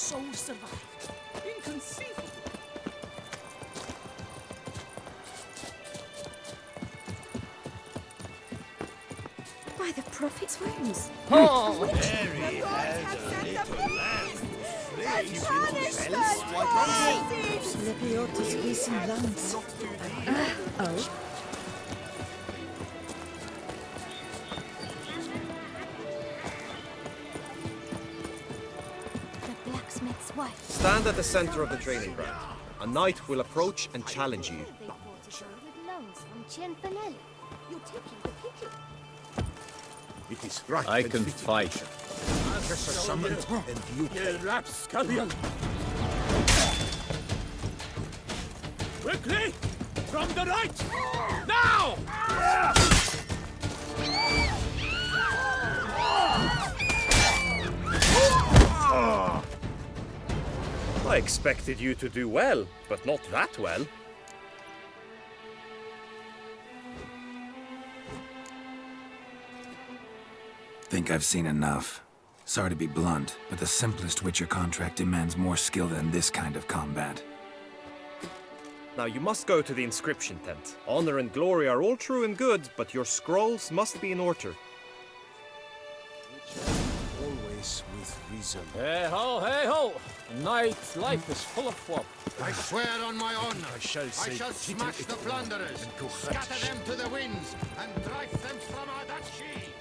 soul survived. Inconceivable. By the prophet's wounds. Oh, Very Lebiotis wissen Lands. Oh? The blacksmith's wife. Stand at the center of the training ground. A knight will approach and challenge you. They brought it over with loans from Cianfanelli. You're taking the picture. It is right. I can fight. Professor summoned, and you rapscallion! Quickly! From the right! Now! I expected you to do well, but not that well. Think I've seen enough. Sorry to be blunt, but the simplest Witcher contract demands more skill than this kind of combat. Now you must go to the inscription tent. Honor and glory are all true and good, but your scrolls must be in order. always with reason. Hey ho, hey ho! A knight's life is full of flop. I swear on my honor, I shall smash the plunderers, scatter them to the winds, and drive them from our duchy!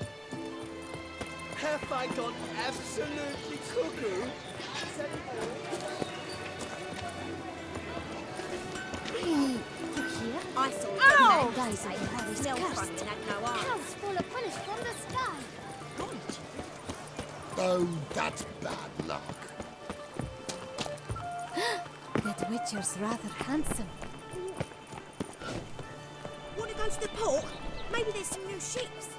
Have I gone absolutely cuckoo? Really? You hear? I saw the Ow! mad guys in Paris cursed. Clouds fall upon us from the sky. Oh, that's bad luck. That Witcher's rather handsome. Want to go to the port? Maybe there's some new ships.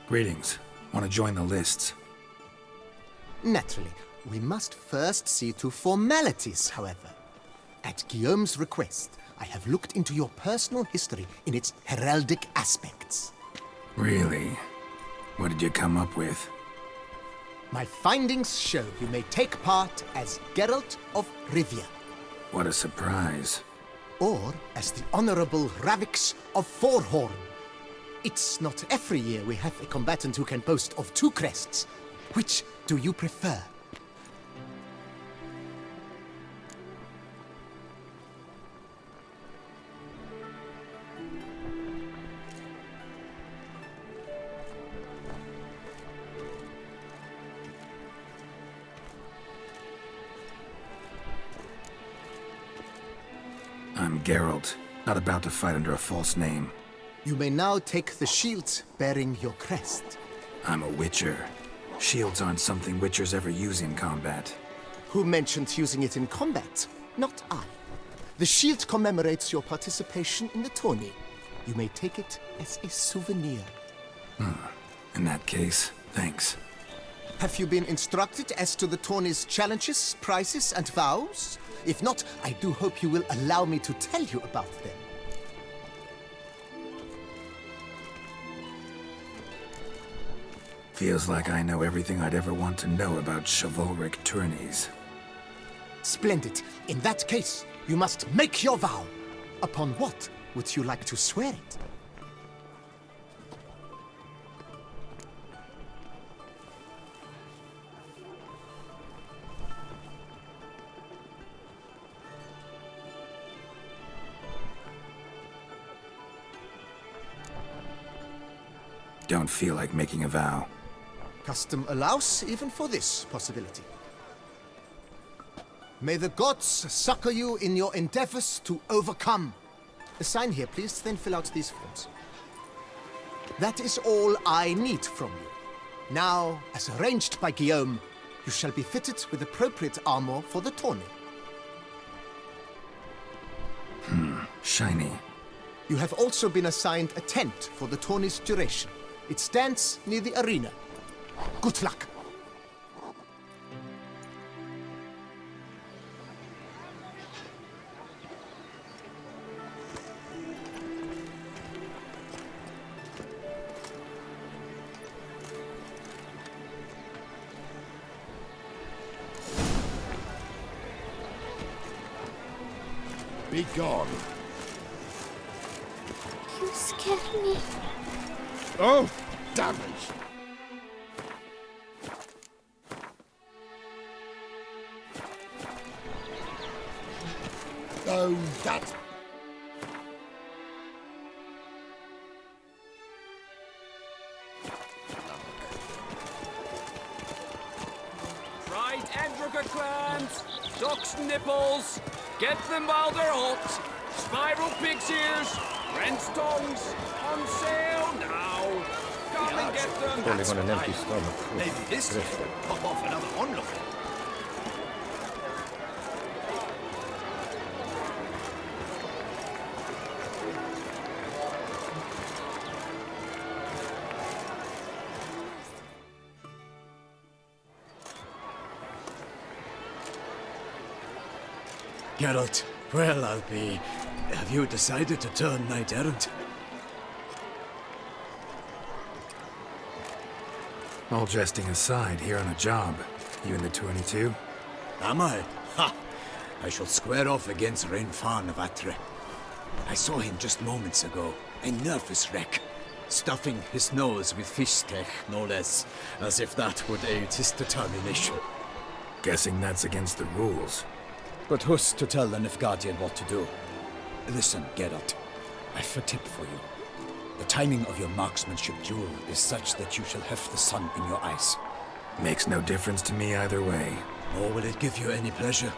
Greetings. Want to join the lists? Naturally. We must first see to formalities, however. At Guillaume's request, I have looked into your personal history in its heraldic aspects. Really? What did you come up with? My findings show you may take part as Geralt of Rivia, What a surprise. or as the Honorable Ravix of Forhorn. It's not every year we have a combatant who can boast of two crests. Which do you prefer? I'm Geralt, not about to fight under a false name. You may now take the shield bearing your crest. I'm a Witcher. Shields aren't something Witchers ever use in combat. Who mentioned using it in combat? Not I. The shield commemorates your participation in the tourney. You may take it as a souvenir. In that case, thanks. Have you been instructed as to the tourney's challenges, prizes, and vows? If not, I do hope you will allow me to tell you about them. Feels like I know everything I'd ever want to know about chivalric tourneys. Splendid. In that case, you must make your vow. Upon what would you like to swear it? Don't feel like making a vow. Custom allows even for this possibility. May the gods succor you in your endeavors to overcome. Sign here, please, then fill out these forms. That is all I need from you. Now, as arranged by Guillaume, you shall be fitted with appropriate armor for the tourney. Shiny. You have also been assigned a tent for the tourney's duration. It stands near the arena. Good luck. Be gone. You scare me. Oh, damage. Oh, that. Fried Androga clams, duck's nipples, get them while they're hot, spiral pig's ears, Brent's tongues, on sale now. Come and get them. Only got an empty stomach. Maybe this will pop off another onlooker. Geralt, well, I'll be. Have you decided to turn knight errant? All jesting aside, here on a job. You in the 22? Am I? Ha! I shall square off against Rainfan of Atre. I saw him just moments ago, a nervous wreck, stuffing his nose with fish tech, no less, as if that would aid his determination. Guessing that's against the rules. But who's to tell an Nilfgaardian what to do? Listen, Geralt, I've a tip for you. The timing of your marksmanship duel is such that you shall have the sun in your eyes. Makes no difference to me either way. Nor will it give you any pleasure.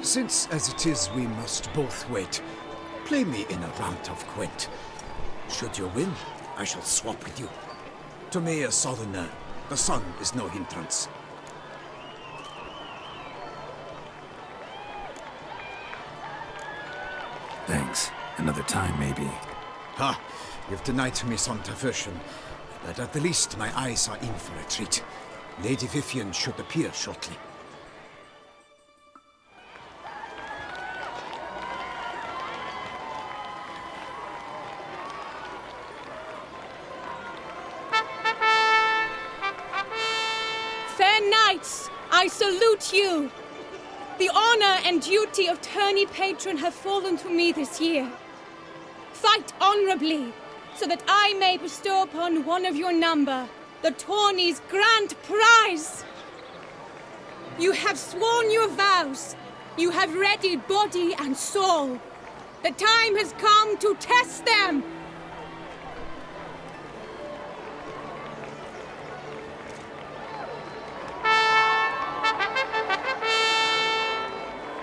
Since, as it is, we must both wait, play me in a round of Gwent. Should you win, I shall swap with you. To me, a southerner, the sun is no hindrance. Thanks. Another time, maybe. Ha! You've denied me some diversion, but at the least my eyes are in for a treat. Lady Vivian should appear shortly. Fair knights, I salute you. The honor and duty of tourney patron have fallen to me this year. Fight honorably, so that I may bestow upon one of your number the tourney's grand prize. You have sworn your vows. You have readied body and soul. The time has come to test them.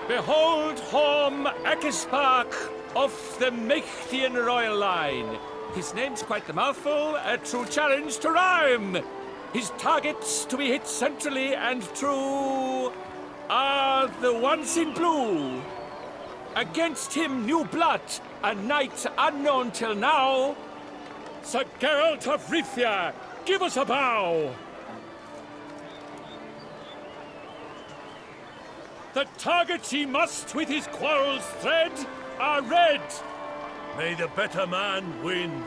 Behold Horm Akispark of the Mechthian royal line. His name's quite the mouthful, a true challenge to rhyme. His targets to be hit centrally and true are the ones in blue. Against him new blood, a knight unknown till now. Sir Geralt of Rivia, give us a bow. The targets he must with his quarrels thread are red. May the better man win.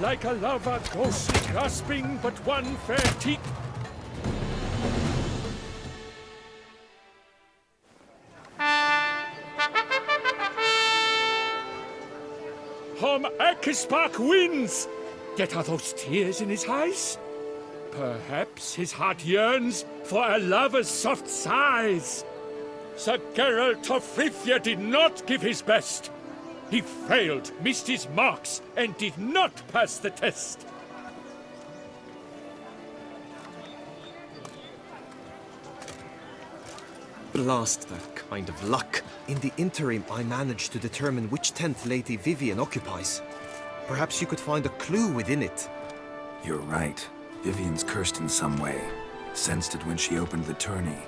Like a lover ghostly grasping but one fair teeth. Horm Akispark wins! Yet are those tears in his eyes? Perhaps his heart yearns for a lover's soft sighs. Sir Geralt of Rivia did not give his best. He failed, missed his marks, and did not pass the test. Blast that kind of luck. In the interim, I managed to determine which tent Lady Vivian occupies. Perhaps you could find a clue within it. You're right. Vivian's cursed in some way. Sensed it when she opened the tourney.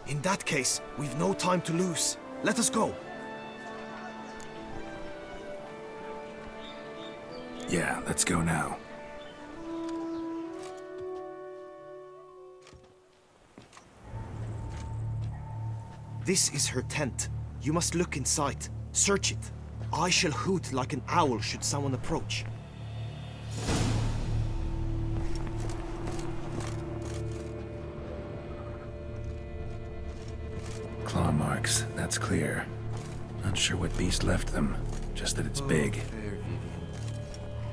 In that case, we've no time to lose. Let us go. Yeah, let's go now. This is her tent. You must look inside. Search it. I shall hoot like an owl should someone approach. Claw marks, that's clear. Not sure what beast left them, just that it's big. Fair Vivian.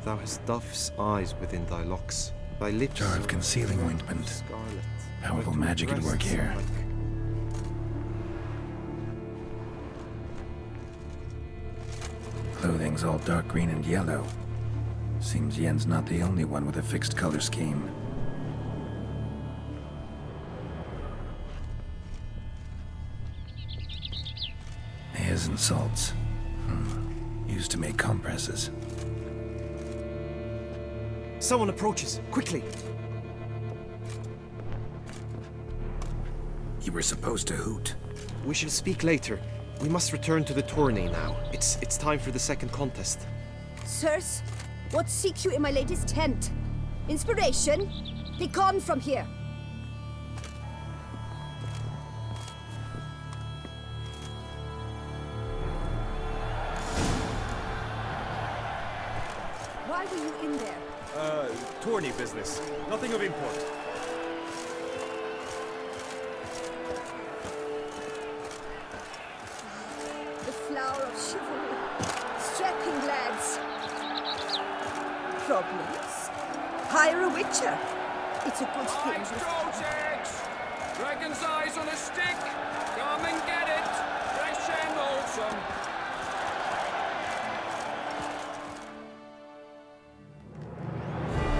Thou hast dove's eyes within thy locks. Thy lips Jar of concealing ointment. scarlet. Powerful But magic at work breasts here. like- Clothing's all dark green and yellow. Seems Yen's not the only one with a fixed color scheme. Hairs and salts. Used to make compresses. Someone approaches. Quickly. You were supposed to hoot. We shall speak later. We must return to the tourney now. It's time for the second contest. Sirs, what seek you in my lady's tent? Inspiration? Be gone from here. Why were you in there? Tourney business. Nothing of import. The flower of chivalry. Strapping lads. Problems? Hire a witcher. It's a good thing. Dragon's eyes on a stick! Come and get it! Fresh and wholesome!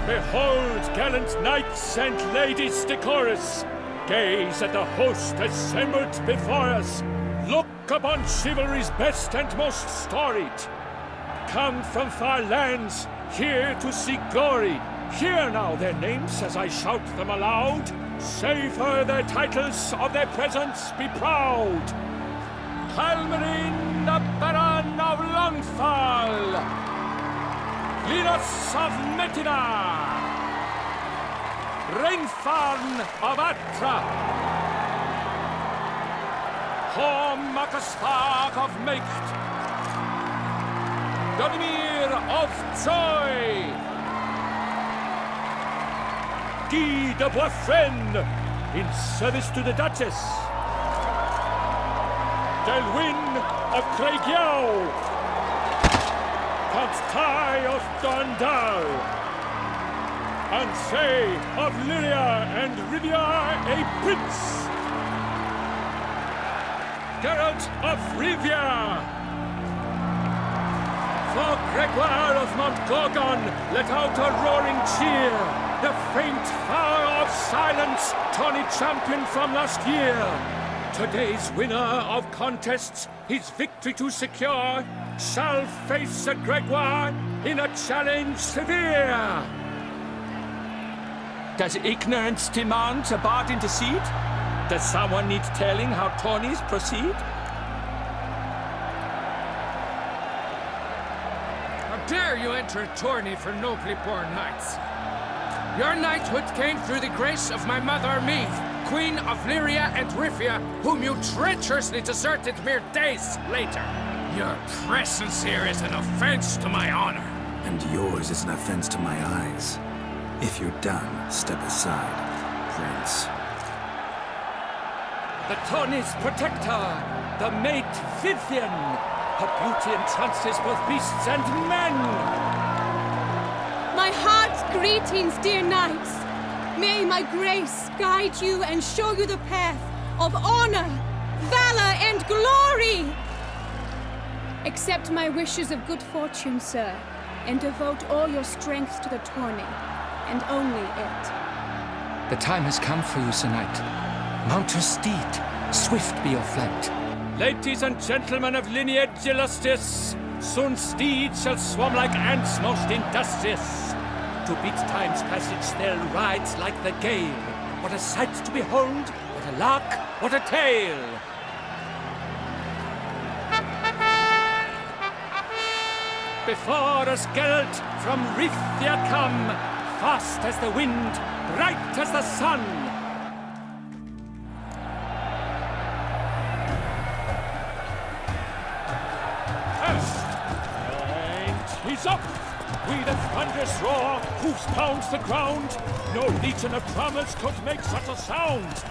Behold, gallant knights and ladies decorous! Gaze at the host assembled before us! Look upon chivalry's best and most storied! Come from far lands, here to seek glory! Hear now their names as I shout them aloud! Savor their titles, of their presence be proud! Halmarin, the Baron of Longfall! Linus of Metina! Rainfarn of Atra! Horm Akaspark of Mecht! Donimir of Joy! Guy de Boisfren, in service to the Duchess. Delwyn of Craigiau. Count Tai of Dondal. Ansay of Lyria and Rivia a prince. Geralt of Rivia. For Gregoire of Montgorgon, let out a roaring cheer. The faint power of silence, tourney champion from last year. Today's winner of contests, his victory to secure, shall face Sir Gregoire in a challenge severe. Does ignorance demand a bard intercede? Does someone need telling how tourneys proceed? How dare you enter a tourney for nobly born knights? Your knighthood came through the grace of my mother Meath, Queen of Lyria and Rivia, whom you treacherously deserted mere days later. Your presence here is an offense to my honor. And yours is an offense to my eyes. If you're done, step aside, Prince. The tourney's protector, the mate Vivian. Her beauty entrances both beasts and men. My heart's greetings, dear knights. May my grace guide you and show you the path of honor, valor, and glory. Accept my wishes of good fortune, sir, and devote all your strength to the tourney, and only it. The time has come for you, Sir Knight. Mount your steed. Swift be your flight. Ladies and gentlemen of lineage illustrious, soon steeds shall swarm like ants most industrious. To beat time's passage they'll ride like the gale. What a sight to behold, what a lark, what a tale! Before us Geralt from Rithia come, fast as the wind, bright as the sun. And he's up! With a thunderous roar, hoofs pounds the ground. No legion of drummers could make such a sound.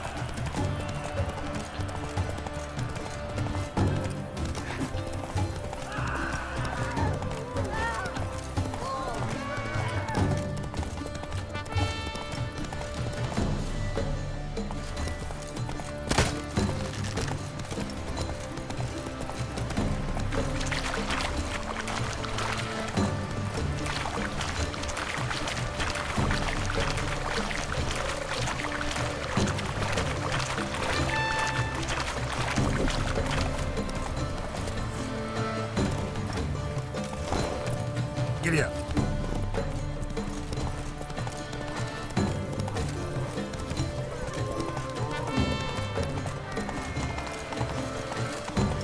Giddy up.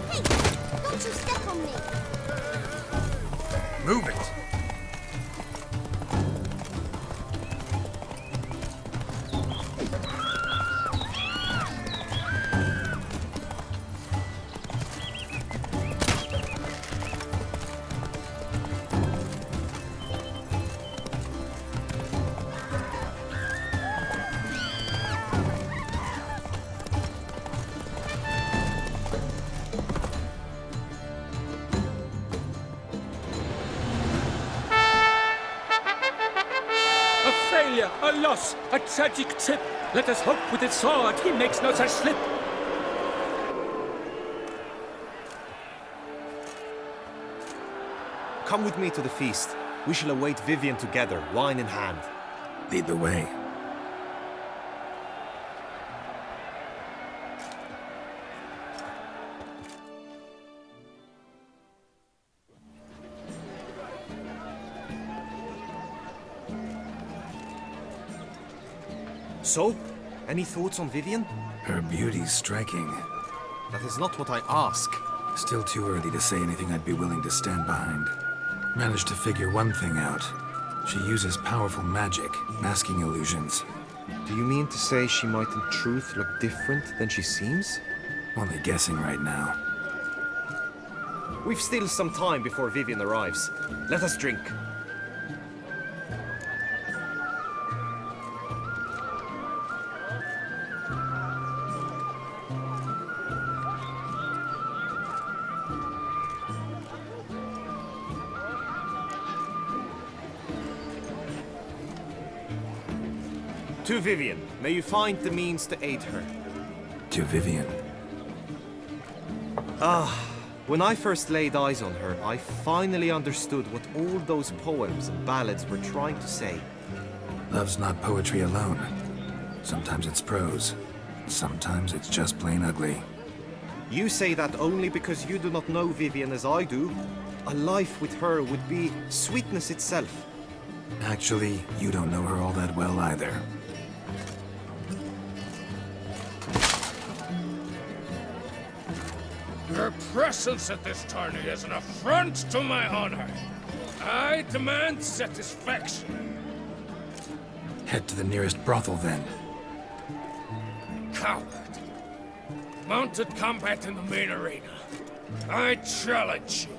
Hey, don't you step on me. Move it. A loss, a tragic trip. Let us hope with its sword he makes no such slip. Come with me to the feast. We shall await Vivian together, wine in hand. Lead the way. So, any thoughts on Vivian? Her beauty's striking. That is not what I ask. Still too early to say anything I'd be willing to stand behind. Managed to figure one thing out. She uses powerful magic, masking illusions. Do you mean to say she might in truth look different than she seems? Only guessing right now. We've still some time before Vivian arrives. Let us drink. To Vivian, may you find the means to aid her. To Vivian. When I first laid eyes on her, I finally understood what all those poems and ballads were trying to say. Love's not poetry alone. Sometimes it's prose. Sometimes it's just plain ugly. You say that only because you do not know Vivian as I do. A life with her would be sweetness itself. Actually, you don't know her all that well either. Your presence at this tourney is an affront to my honor. I demand satisfaction. Head to the nearest brothel, then. Coward. Mounted combat in the main arena. I challenge you.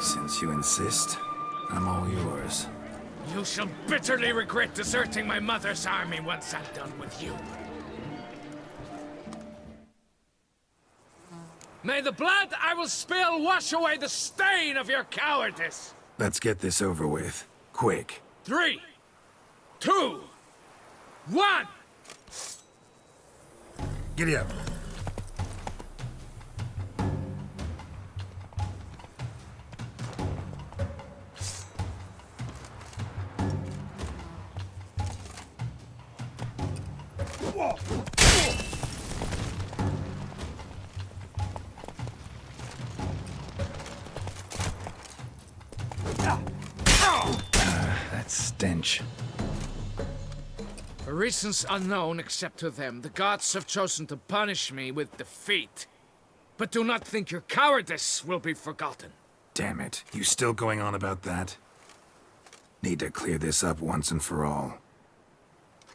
Since you insist, I'm all yours. You shall bitterly regret deserting my mother's army once I'm done with you. May the blood I will spill wash away the stain of your cowardice! Let's get this over with. Quick. 3, 2, 1! Giddy up. That stench. For reasons unknown except to them, the gods have chosen to punish me with defeat. But do not think your cowardice will be forgotten. Damn it. You still going on about that? Need to clear this up once and for all.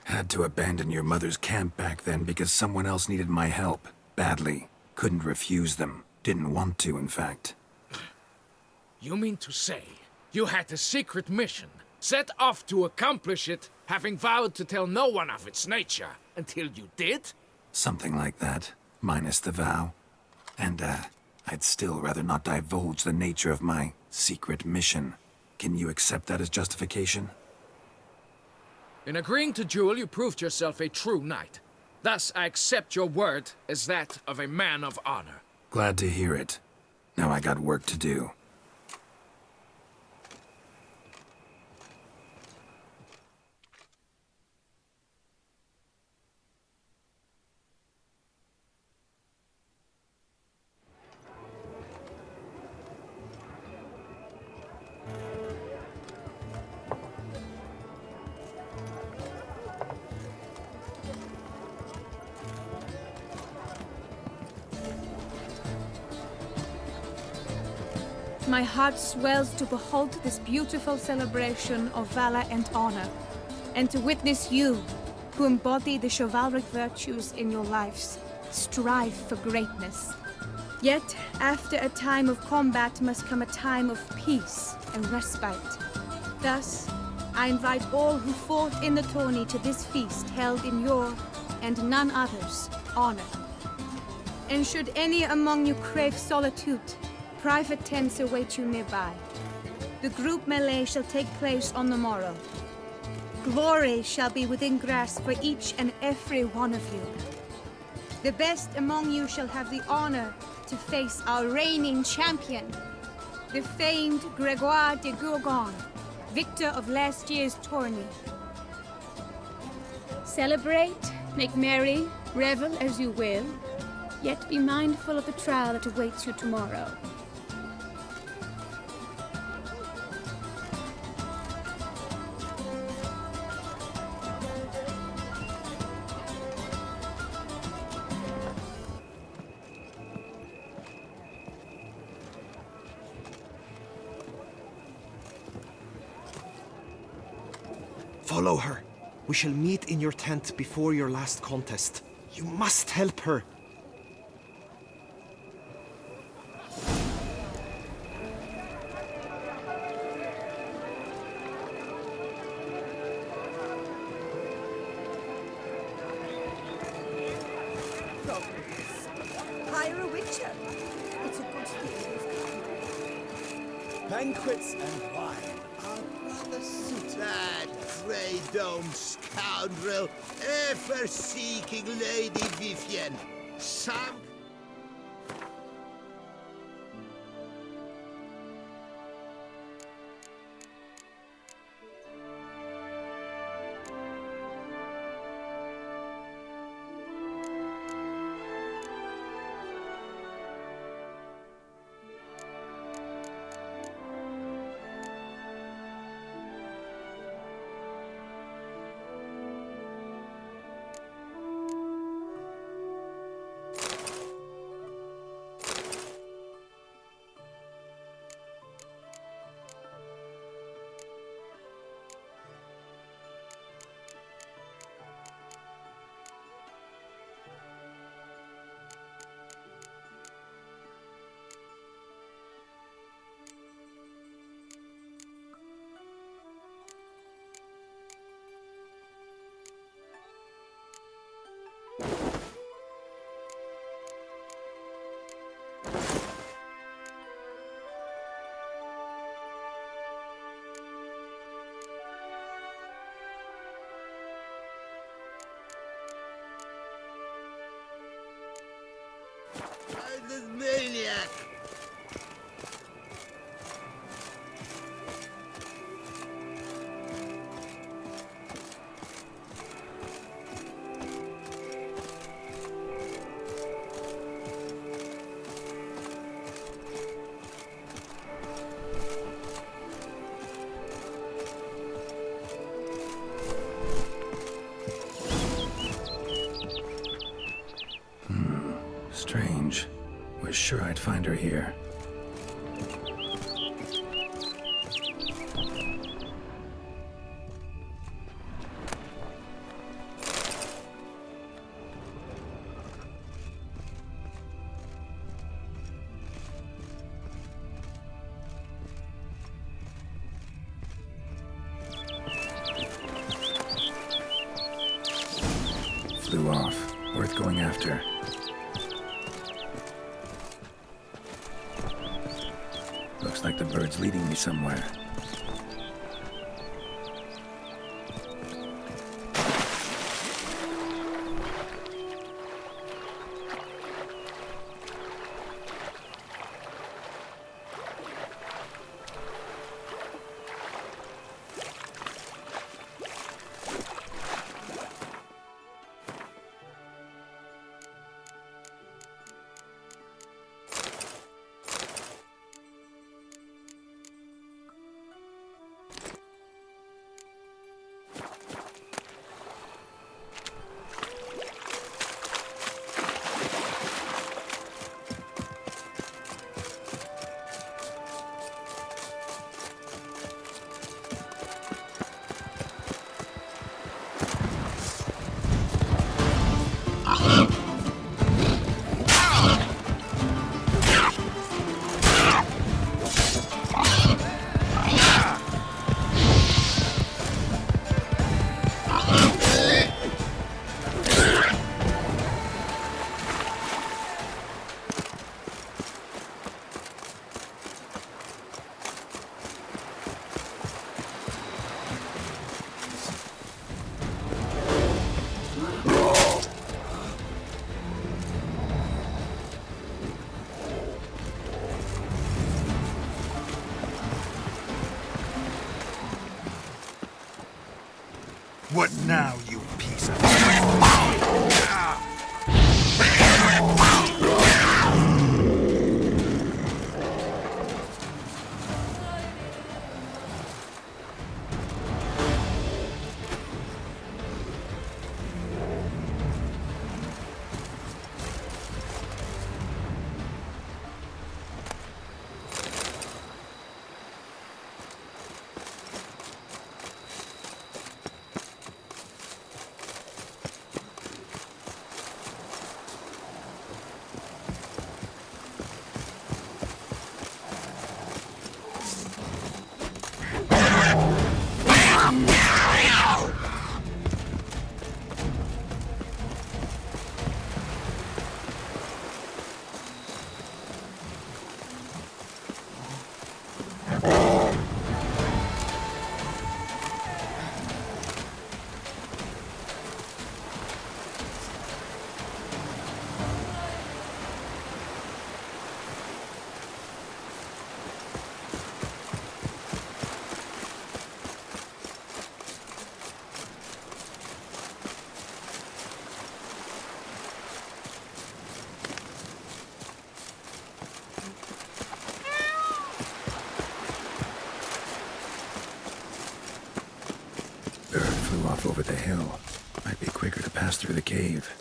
Had to abandon your mother's camp back then because someone else needed my help. Badly. Couldn't refuse them. Didn't want to, in fact. You mean to say you had a secret mission, set off to accomplish it, having vowed to tell no one of its nature, until you did? Something like that. Minus the vow. And, I'd still rather not divulge the nature of my secret mission. Can you accept that as justification? In agreeing to duel, you proved yourself a true knight. Thus, I accept your word as that of a man of honor. Glad to hear it. Now I got work to do. My heart swells to behold this beautiful celebration of valor and honor, and to witness you, who embody the chivalric virtues in your lives, strive for greatness. Yet, after a time of combat must come a time of peace and respite. Thus, I invite all who fought in the tourney to this feast held in your, and none other's, honor. And should any among you crave solitude, private tents await you nearby. The group melee shall take place on the morrow. Glory shall be within grasp for each and every one of you. The best among you shall have the honor to face our reigning champion, the famed Gregoire de Gourgon, victor of last year's tourney. Celebrate, make merry, revel as you will, yet be mindful of the trial that awaits you tomorrow. Follow her. We shall meet in your tent before your last contest. You must help her. Hire a witcher. It's a good thing. Banquets and wine are rather suited. That grey-domed scoundrel, ever seeking Lady Vivienne. Some... The maniac! Strange. Was sure I'd find her here. Flew off. Worth going after. Looks like the bird's leading me somewhere. What now, you piece of... Bird flew off over the hill. Might be quicker to pass through the cave.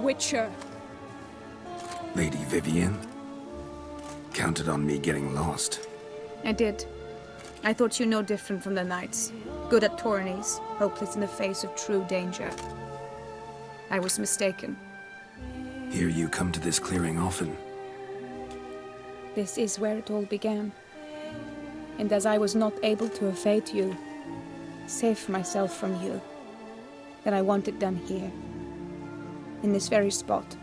Witcher. Lady Vivian? Counted on me getting lost. I did. I thought you no different from the knights. Good at tourneys, hopeless in the face of true danger. I was mistaken. Hear you come to this clearing often. This is where it all began. And as I was not able to evade you, save myself from you, then I want it done here. In this very spot.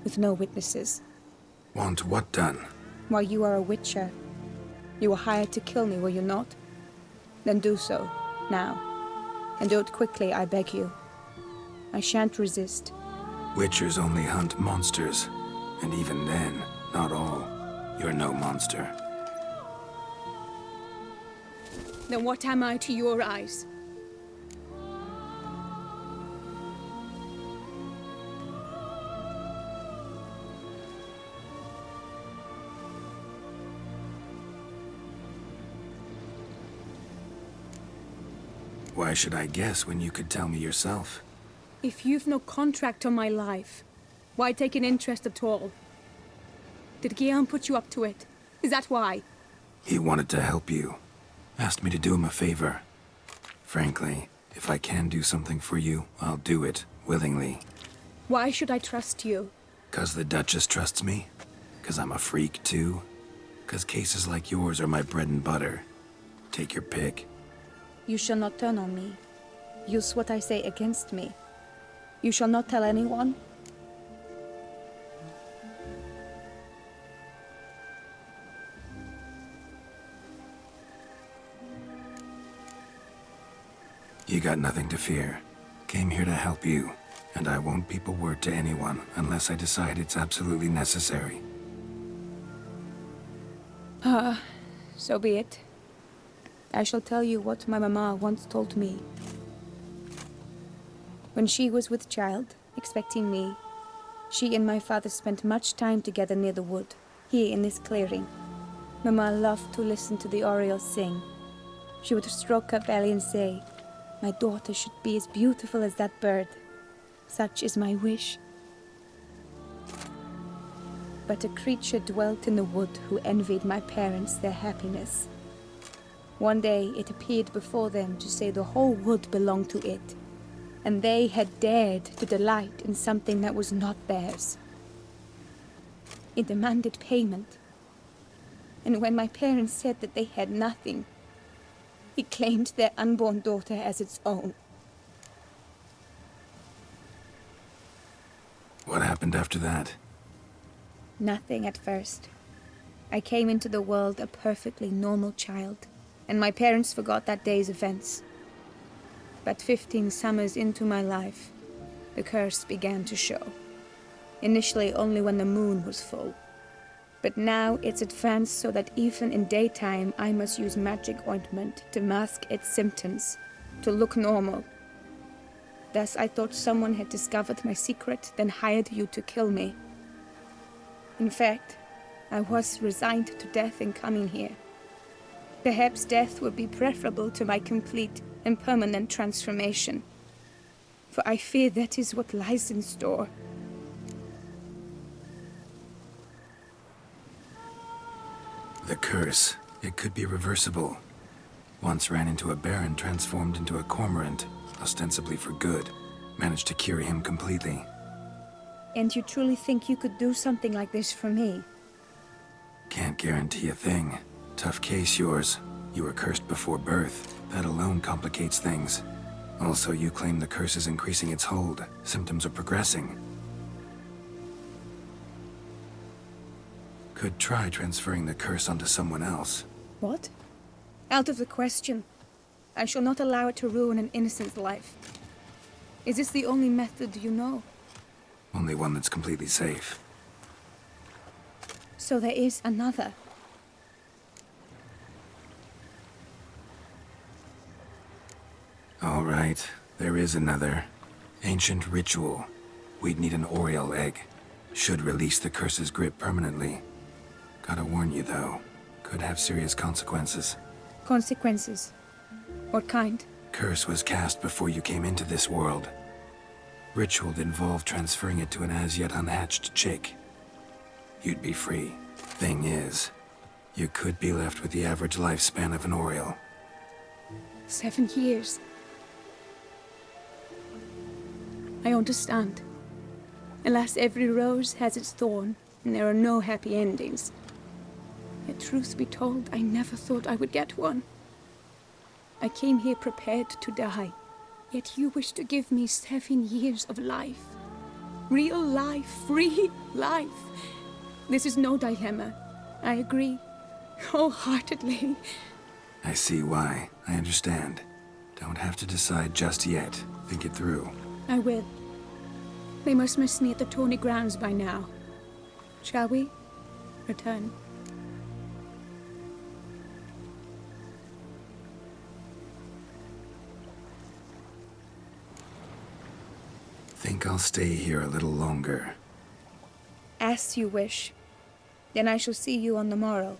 With no witnesses. Want what done? While you are a witcher. You were hired to kill me, were you not? Then do so, now. And do it quickly, I beg you. I shan't resist. Witchers only hunt monsters. And even then, not all. You're no monster. Then what am I to your eyes? Why should I guess when you could tell me yourself? If you've no contract on my life, why take an interest at all? Did Guillaume put you up to it? Is that why? He wanted to help you. Asked me to do him a favor. Frankly, if I can do something for you, I'll do it, willingly. Why should I trust you? 'Cause the Duchess trusts me? 'Cause I'm a freak, too? 'Cause cases like yours are my bread and butter? Take your pick. You shall not turn on me. Use what I say against me. You shall not tell anyone? You got nothing to fear. Came here to help you, and I won't peep a word to anyone unless I decide it's absolutely necessary. So be it. I shall tell you what my mama once told me. When she was with child, expecting me, she and my father spent much time together near the wood, here in this clearing. Mama loved to listen to the orioles sing. She would stroke her belly and say, "My daughter should be as beautiful as that bird. Such is my wish." But a creature dwelt in the wood who envied my parents their happiness. One day it appeared before them to say the whole wood belonged to it, and they had dared to delight in something that was not theirs. It demanded payment, and when my parents said that they had nothing, it claimed their unborn daughter as its own. What happened after that? Nothing at first. I came into the world a perfectly normal child, and my parents forgot that day's events. But 15 summers into my life, the curse began to show. Initially only when the moon was full. But now it's advanced so that even in daytime I must use magic ointment to mask its symptoms, to look normal. Thus I thought someone had discovered my secret, then hired you to kill me. In fact, I was resigned to death in coming here. Perhaps death would be preferable to my complete and permanent transformation. For I fear that is what lies in store. The curse. It could be reversible. Once ran into a baron transformed into a cormorant, ostensibly for good. Managed to cure him completely. And you truly think you could do something like this for me? Can't guarantee a thing. Tough case, yours. You were cursed before birth. That alone complicates things. Also, you claim the curse is increasing its hold. Symptoms are progressing. Could try transferring the curse onto someone else. What? Out of the question. I shall not allow it to ruin an innocent's life. Is this the only method you know? Only one that's completely safe. So there is another. All right, there is another. Ancient ritual. We'd need an Oriole egg. Should release the curse's grip permanently. Gotta warn you, though. Could have serious consequences. Consequences? What kind? Curse was cast before you came into this world. Ritual'd involve transferring it to an as-yet unhatched chick. You'd be free. Thing is, you could be left with the average lifespan of an Oriole. 7 years. I understand. Alas, every rose has its thorn, and there are no happy endings. Yet truth be told, I never thought I would get one. I came here prepared to die, yet you wish to give me 7 years of life. Real life, free life. This is no dilemma. I agree, wholeheartedly. I see why. I understand. Don't have to decide just yet. Think it through. I will. They must miss me at the Tawny grounds by now. Shall we return? Think I'll stay here a little longer. As you wish. Then I shall see you on the morrow.